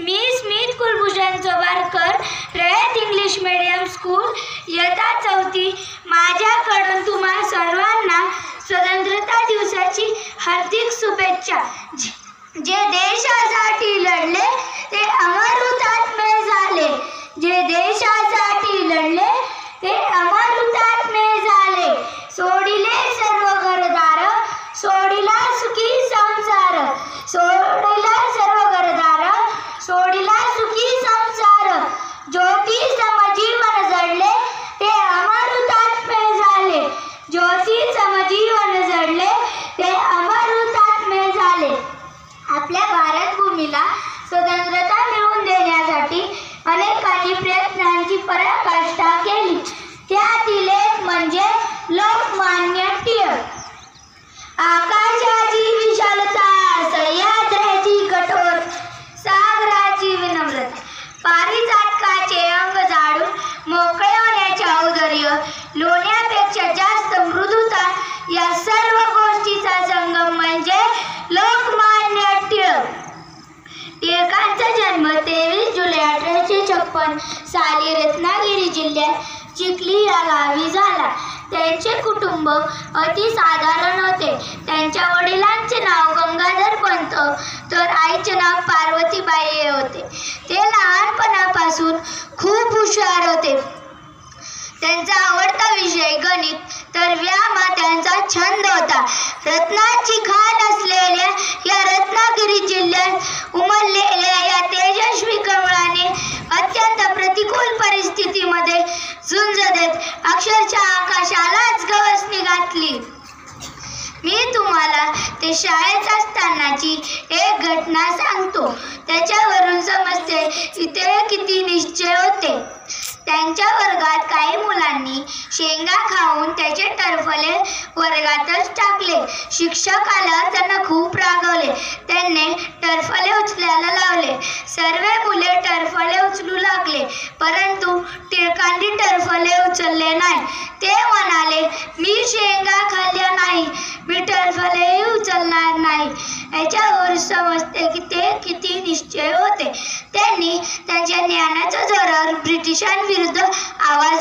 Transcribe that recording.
मी स्मित कुलभूषण चोबारकर, रयत English medium school, इयत्ता 4थी। माझ्याकडून तुम्हा सर्वांना स्वतंत्रता दिवसाची हार्दिक शुभेच्छा। जे देशासाठी लढले ते अमर हुतात्मे झाले, जे देशासाठी लढले ते अमर हुतात्मे झाले। सोडिले सर्व घरदार, सोडिला सुखी संसार, सोडिला सर्व घरदार, सोडिला सुखी संसार। ज्योती समजीवन जडले ते अमर हुतात्मे झाले, ज्योती समजीवन जडले ते अमर हुतात्मे झाले। आपल्या भारत भूमीला स्वतंत्रता मिळवून देण्यासाठी अनेकांनी प्रयत्नांची पराकाष्ठा केली। त्यातील एक म्हणजे लोकमान्य टिळक। आकाशाची विशालता, सह्याद्रीची कठोर, सागराची विनम्रता, पारिजातकाचे अंग जाडून मोकळे होण्याचे औदार्य, लोण्यापेक्षा जास्त मृदुता, या सर्व गोष्टीचा संगम म्हणजे लोकमान्य टिळक। टिळकांचा जन्म 23 जुलै 1856 साली रत्नागिरी जिल्ह्यात चिखली या गावी झाला। त्यांचे कुटुंब अतिसाधारण होते। त्यांच्या वडिलांचे नाव गंगाधर पंत तर आईचे नाव पार्वतीबाई हे होते। ते लहानपणापासून खूप हुशार होते। त्यांचा आवडता विषय गणित तर व्यायाम हा त्यांचा छंद होता। रत्नाची खाण असलेल्या या रत्नागिरी जिल्ह्यात उमललेल्या या तेजस्वी कमळाने अत्यंत प्रतिकूल परिस्थितीमध्ये झुंज देत अक्षरशः आकाशालाच गवसणी घातली। मी तुम्हाला ते शाळेत असतानाची एक घटना सांगतो, त्याच्यावरून समजते इथे किती निश्चय होते। त्यांच्या वर्गात काही मुलांनी शेंगा खाऊन त्याचे टरफले वर्गातच टाकले। शिक्षकाला त्यांना खूप रागवले। त्यांनी टरफले उचलायला लावले। सर्व मुले टरफले उचलू लागले, परंतु टिळकांनी टरफले उचलले नाही। ते म्हणाले, मी शेंगा खाल्ल्या नाही, मी टरफलेही उचलणार नाही। याच्यावर समजते की ते किती निश्चय होते। त्यांनी त्यांच्या ज्ञानाच्या जोरावर ब्रिटिशांविरुद्ध आवाज